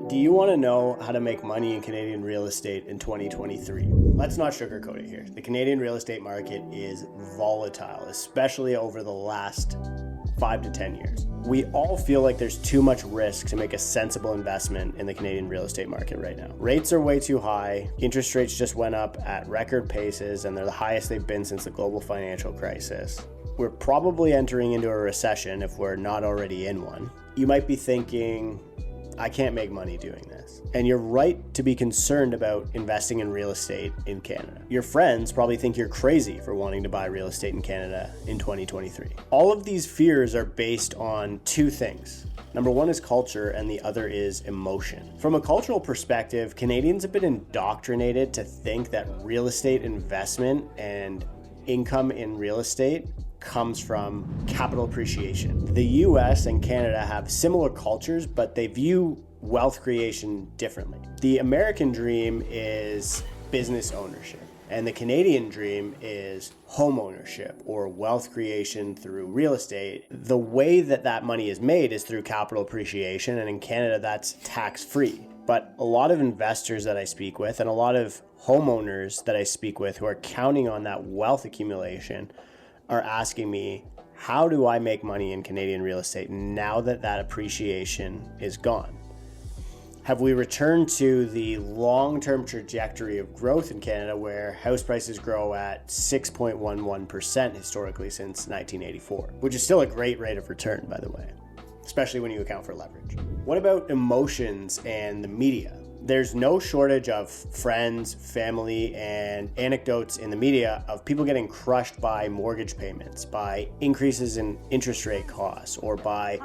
Do you want to know how to make money in Canadian real estate in 2023? Let's not sugarcoat it here. The Canadian real estate market is volatile, especially over the last 5 to 10 years. We all feel like there's too much risk to make a sensible investment in the Canadian real estate market right now. Rates are way too high. Interest rates just went up at record paces, and they're the highest they've been since the global financial crisis. We're probably entering into a recession if we're not already in one. You might be thinking, I can't make money doing this. And you're right to be concerned about investing in real estate in Canada. Your friends probably think you're crazy for wanting to buy real estate in Canada in 2023. All of these fears are based on two things. Number one is culture, and the other is emotion. From a cultural perspective, Canadians have been indoctrinated to think that real estate investment and income in real estate comes from capital appreciation. The US and Canada have similar cultures, but they view wealth creation differently. The American dream is business ownership, and the Canadian dream is home ownership or wealth creation through real estate. The way that money is made is through capital appreciation, and in Canada that's tax-free. But a lot of investors that I speak with and a lot of homeowners that I speak with who are counting on that wealth accumulation are asking me, how do I make money in Canadian real estate now that appreciation is gone? Have we returned to the long-term trajectory of growth in Canada where house prices grow at 6.11% historically since 1984, which is still a great rate of return, by the way, especially when you account for leverage? What about emotions and the media? There's no shortage of friends, family, and anecdotes in the media of people getting crushed by mortgage payments, by increases in interest rate costs, or by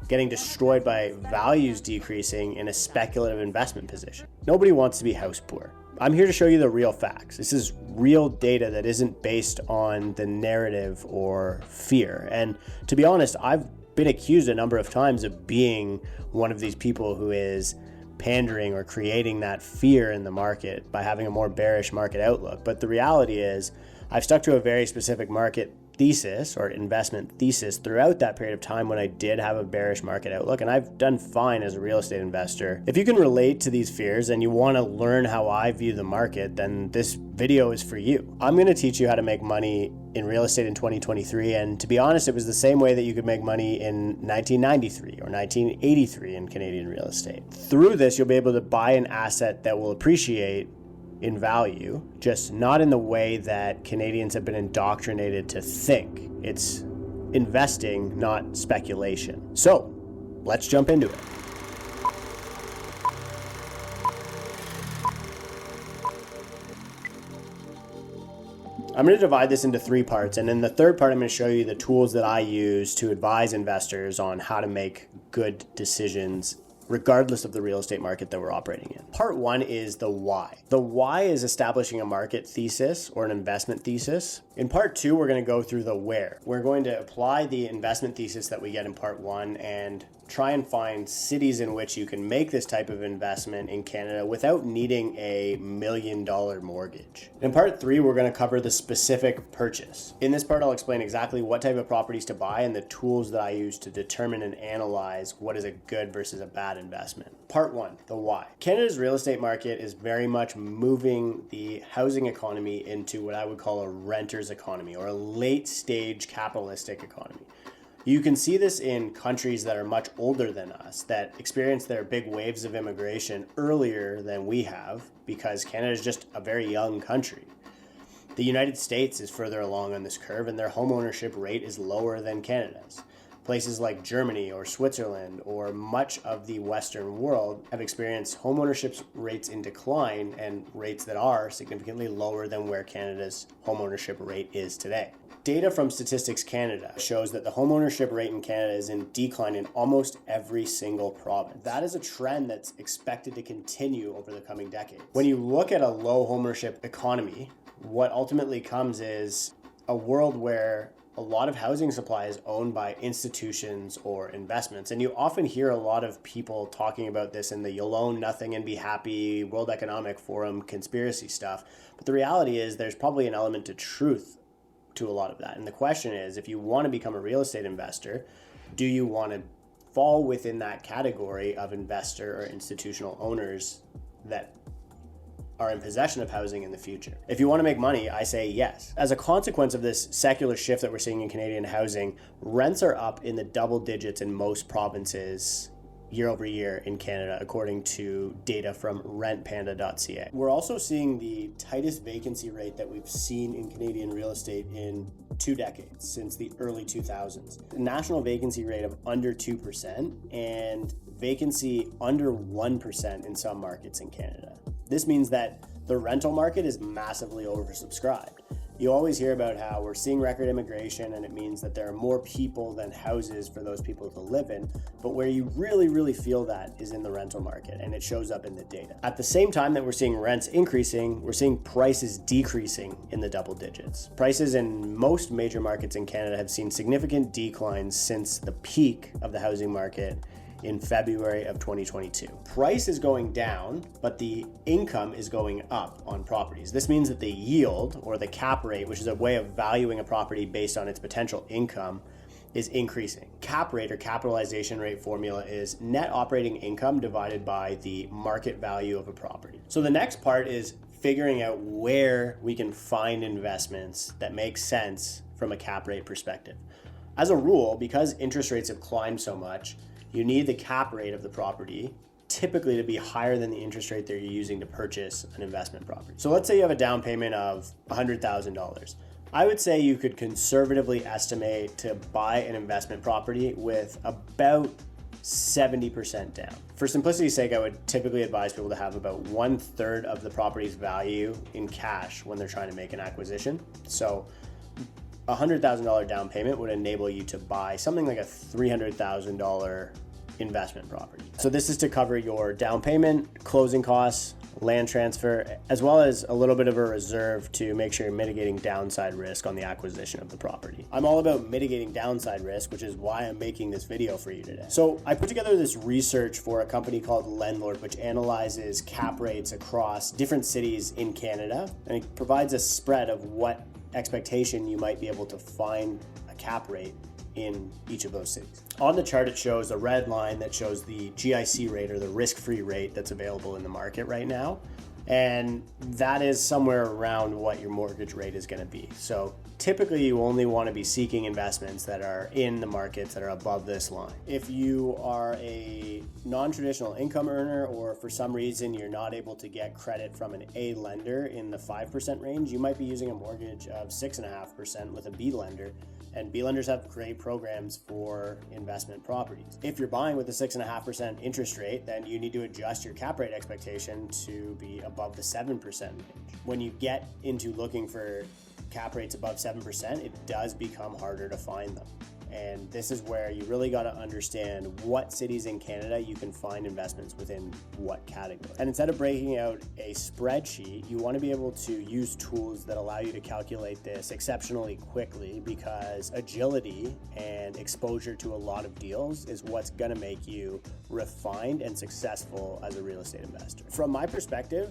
getting destroyed by values decreasing in a speculative investment position. Nobody wants to be house poor. I'm here to show you the real facts. This is real data that isn't based on the narrative or fear. And to be honest, I've been accused a number of times of being one of these people who is pandering or creating that fear in the market by having a more bearish market outlook. But the reality is I've stuck to a very specific market thesis or investment thesis throughout that period of time when I did have a bearish market outlook, and I've done fine as a real estate investor. If you can relate to these fears and you want to learn how I view the market, then this video is for you. I'm going to teach you how to make money in real estate in 2023, and to be honest, it was the same way that you could make money in 1993 or 1983 in Canadian real estate. Through this, you'll be able to buy an asset that will appreciate in value, just not in the way that Canadians have been indoctrinated to think. It's investing, not speculation. So let's jump into it. I'm going to divide this into 3 parts, and in the third part, I'm going to show you the tools that I use to advise investors on how to make good decisions regardless of the real estate market that we're operating in. Part 1 is the why. The why is establishing a market thesis or an investment thesis. In part 2, we're going to go through the where. We're going to apply the investment thesis that we get in part 1 and try and find cities in which you can make this type of investment in Canada without needing a $1 million mortgage. In part 3, we're going to cover the specific purchase. In this part, I'll explain exactly what type of properties to buy and the tools that I use to determine and analyze what is a good versus a bad investment. Part 1, the why. Canada's real estate market is very much moving the housing economy into what I would call a renter's economy or a late stage capitalistic economy. You can see this in countries that are much older than us, that experience their big waves of immigration earlier than we have, because Canada is just a very young country. The United States is further along on this curve, and their home ownership rate is lower than Canada's. Places like Germany or Switzerland or much of the Western world have experienced home ownership rates in decline and rates that are significantly lower than where Canada's home ownership rate is today. Data from Statistics Canada shows that the homeownership rate in Canada is in decline in almost every single province. That is a trend that's expected to continue over the coming decades. When you look at a low homeownership economy, what ultimately comes is a world where a lot of housing supply is owned by institutions or investments. And you often hear a lot of people talking about this in the you'll own nothing and be happy, World Economic Forum conspiracy stuff. But the reality is there's probably an element to truth to a lot of that. And the question is, if you want to become a real estate investor, do you want to fall within that category of investor or institutional owners that are in possession of housing in the future? If you want to make money, I say yes. As a consequence of this secular shift that we're seeing in Canadian housing, rents are up in the double digits in most provinces year over year in Canada, according to data from rentpanda.ca. We're also seeing the tightest vacancy rate that we've seen in Canadian real estate in 2 decades, since the early 2000s. The national vacancy rate of under 2% and vacancy under 1% in some markets in Canada. This means that the rental market is massively oversubscribed. You always hear about how we're seeing record immigration, and it means that there are more people than houses for those people to live in. But where you really feel that is in the rental market, and it shows up in the data. At the same time that we're seeing rents increasing, we're seeing prices decreasing in the double digits. Prices in most major markets in Canada have seen significant declines since the peak of the housing market in February of 2022. Price is going down, but the income is going up on properties. This means that the yield, or the cap rate, which is a way of valuing a property based on its potential income, is increasing. Cap rate, or capitalization rate formula, is net operating income divided by the market value of a property. So the next part is figuring out where we can find investments that make sense from a cap rate perspective. As a rule, because interest rates have climbed so much, you need the cap rate of the property typically to be higher than the interest rate that you're using to purchase an investment property. So let's say you have a down payment of $100,000. I would say you could conservatively estimate to buy an investment property with about 70% down. For simplicity's sake, I would typically advise people to have about 1/3 of the property's value in cash when they're trying to make an acquisition. So a $100,000 down payment would enable you to buy something like a $300,000 investment property. So this is to cover your down payment, closing costs, land transfer, as well as a little bit of a reserve to make sure you're mitigating downside risk on the acquisition of the property. I'm all about mitigating downside risk, which is why I'm making this video for you today. So I put together this research for a company called Lendlord, which analyzes cap rates across different cities in Canada, and it provides a spread of what expectation you might be able to find a cap rate in each of those cities. On the chart, it shows a red line that shows the GIC rate, or the risk-free rate that's available in the market right now. And that is somewhere around what your mortgage rate is going to be. So typically you only want to be seeking investments that are in the markets that are above this line. If you are a non-traditional income earner, or for some reason you're not able to get credit from an A lender in the 5% range, you might be using a mortgage of 6.5% with a B lender. And B lenders have great programs for investment properties. If you're buying with a 6.5% interest rate, then you need to adjust your cap rate expectation to be above the 7% range. When you get into looking for cap rates above 7%, it does become harder to find them. And this is where you really got to understand what cities in Canada you can find investments within what category. And instead of breaking out a spreadsheet, you want to be able to use tools that allow you to calculate this exceptionally quickly, because agility and exposure to a lot of deals is what's going to make you refined and successful as a real estate investor. From my perspective,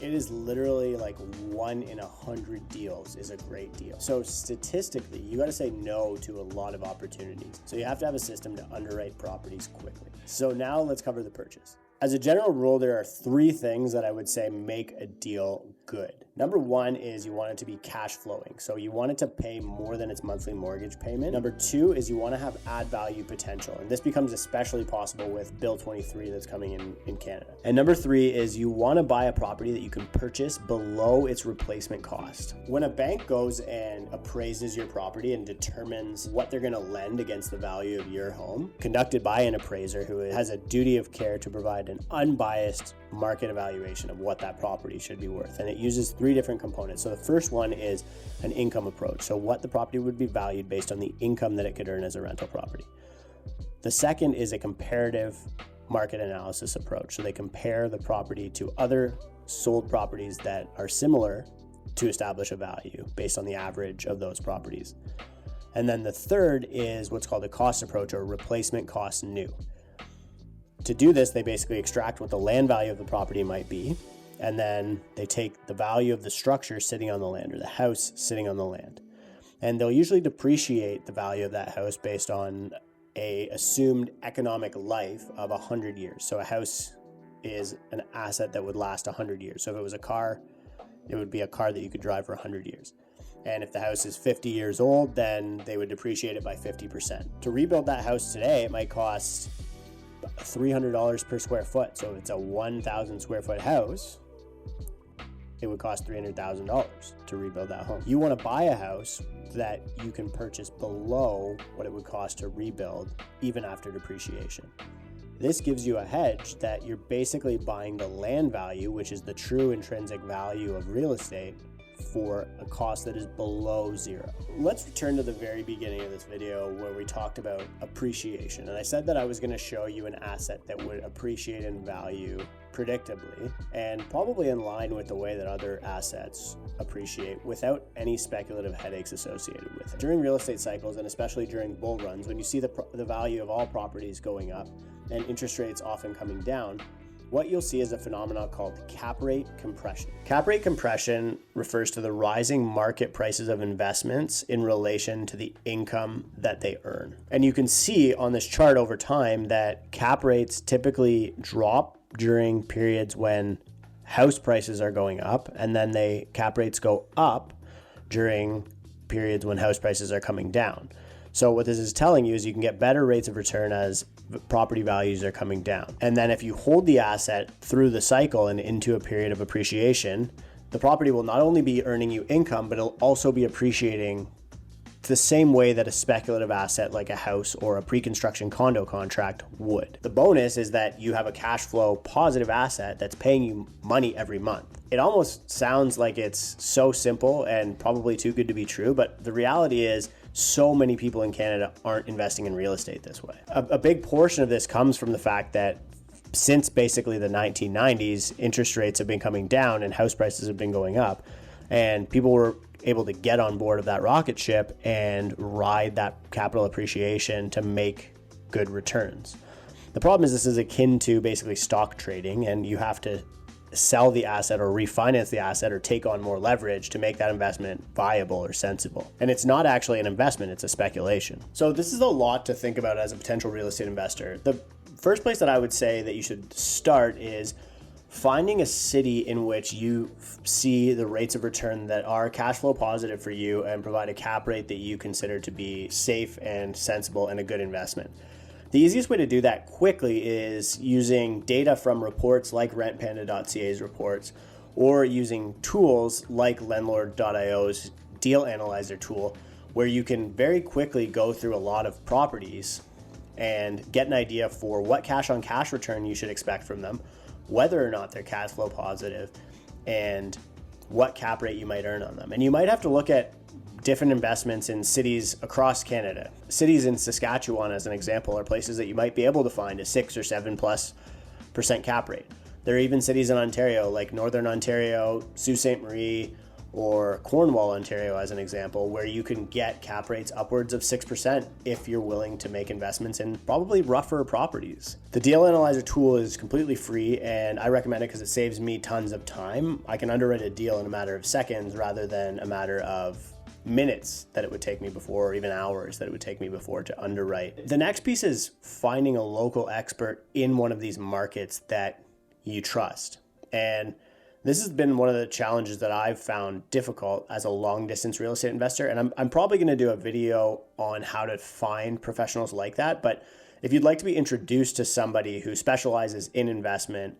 it is literally like 1 in 100 deals is a great deal. So statistically, you got to say no to a lot of opportunities. So you have to have a system to underwrite properties quickly. So now let's cover the purchase. As a general rule, there are 3 things that I would say make a deal good. Number 1 is you want it to be cash flowing. So you want it to pay more than its monthly mortgage payment. Number 2 is you want to have add value potential. And this becomes especially possible with Bill 23 that's coming in Canada. And number 3 is you want to buy a property that you can purchase below its replacement cost. When a bank goes and appraises your property and determines what they're going to lend against the value of your home, conducted by an appraiser who has a duty of care to provide an unbiased market evaluation of what that property should be worth. And it uses 3 different components. So the first one is an income approach. So what the property would be valued based on the income that it could earn as a rental property. The second is a comparative market analysis approach. So they compare the property to other sold properties that are similar to establish a value based on the average of those properties. And then the third is what's called a cost approach, or replacement cost new. To do this, they basically extract what the land value of the property might be, and then they take the value of the structure sitting on the land, or the house sitting on the land. And they'll usually depreciate the value of that house based on a assumed economic life of 100 years. So a house is an asset that would last 100 years. So if it was a car, it would be a car that you could drive for 100 years. And if the house is 50 years old, then they would depreciate it by 50%. To rebuild that house today, it might cost $300 per square foot. So if it's a 1,000 square foot house, it would cost $300,000 to rebuild that home. You want to buy a house that you can purchase below what it would cost to rebuild, even after depreciation. This gives you a hedge that you're basically buying the land value, which is the true intrinsic value of real estate, for a cost that is below zero. Let's return to the very beginning of this video where we talked about appreciation. And I said that I was going to show you an asset that would appreciate in value predictably and probably in line with the way that other assets appreciate without any speculative headaches associated with it. During real estate cycles, and especially during bull runs, when you see the value of all properties going up and interest rates often coming down, what you'll see is a phenomenon called cap rate compression. Cap rate compression refers to the rising market prices of investments in relation to the income that they earn. And you can see on this chart over time that cap rates typically drop during periods when house prices are going up, and then cap rates go up during periods when house prices are coming down. So what this is telling you is you can get better rates of return as property values are coming down. And then if you hold the asset through the cycle and into a period of appreciation, the property will not only be earning you income, but it'll also be appreciating the same way that a speculative asset like a house or a pre-construction condo contract would. The bonus is that you have a cash flow positive asset that's paying you money every month. It almost sounds like it's so simple and probably too good to be true, but the reality is so many people in Canada aren't investing in real estate this way. A big portion of this comes from the fact that since basically the 1990s, interest rates have been coming down and house prices have been going up, and people were able to get on board of that rocket ship and ride that capital appreciation to make good returns. The problem is this is akin to basically stock trading, and you have to sell the asset or refinance the asset or take on more leverage to make that investment viable or sensible. And it's not actually an investment, it's a speculation. So this is a lot to think about as a potential real estate investor. The first place that I would say that you should start is finding a city in which you see the rates of return that are cash flow positive for you and provide a cap rate that you consider to be safe and sensible and a good investment. The easiest way to do that quickly is using data from reports like rentpanda.ca's reports, or using tools like Lendlord.io's deal analyzer tool, where you can very quickly go through a lot of properties and get an idea for what cash on cash return you should expect from them, whether or not they're cash flow positive, and what cap rate you might earn on them. And you might have to look at different investments in cities across Canada. Cities in Saskatchewan, as an example, are places that you might be able to find a 6 or 7+% cap rate. There are even cities in Ontario, like Northern Ontario, Sault Ste. Marie, or Cornwall, Ontario, as an example, where you can get cap rates upwards of 6% if you're willing to make investments in probably rougher properties. The deal analyzer tool is completely free, and I recommend it because it saves me tons of time. I can underwrite a deal in a matter of seconds rather than a matter of minutes that it would take me before, or even hours that it would take me before to underwrite. The next piece is finding a local expert in one of these markets that you trust. And this has been one of the challenges that I've found difficult as a long distance real estate investor. And I'm probably going to do a video on how to find professionals like that. But if you'd like to be introduced to somebody who specializes in investment,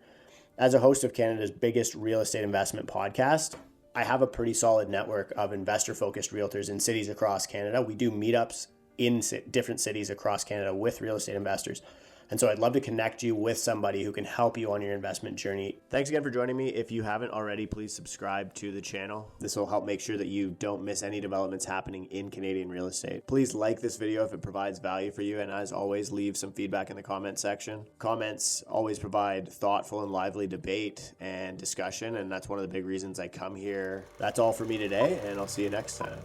as a host of Canada's biggest real estate investment podcast, I have a pretty solid network of investor-focused realtors in cities across Canada. We do meetups in different cities across Canada with real estate investors. And so I'd love to connect you with somebody who can help you on your investment journey. Thanks again for joining me. If you haven't already, please subscribe to the channel. This will help make sure that you don't miss any developments happening in Canadian real estate. Please like this video if it provides value for you. And as always, leave some feedback in the comment section. Comments always provide thoughtful and lively debate and discussion. And that's one of the big reasons I come here. That's all for me today, and I'll see you next time.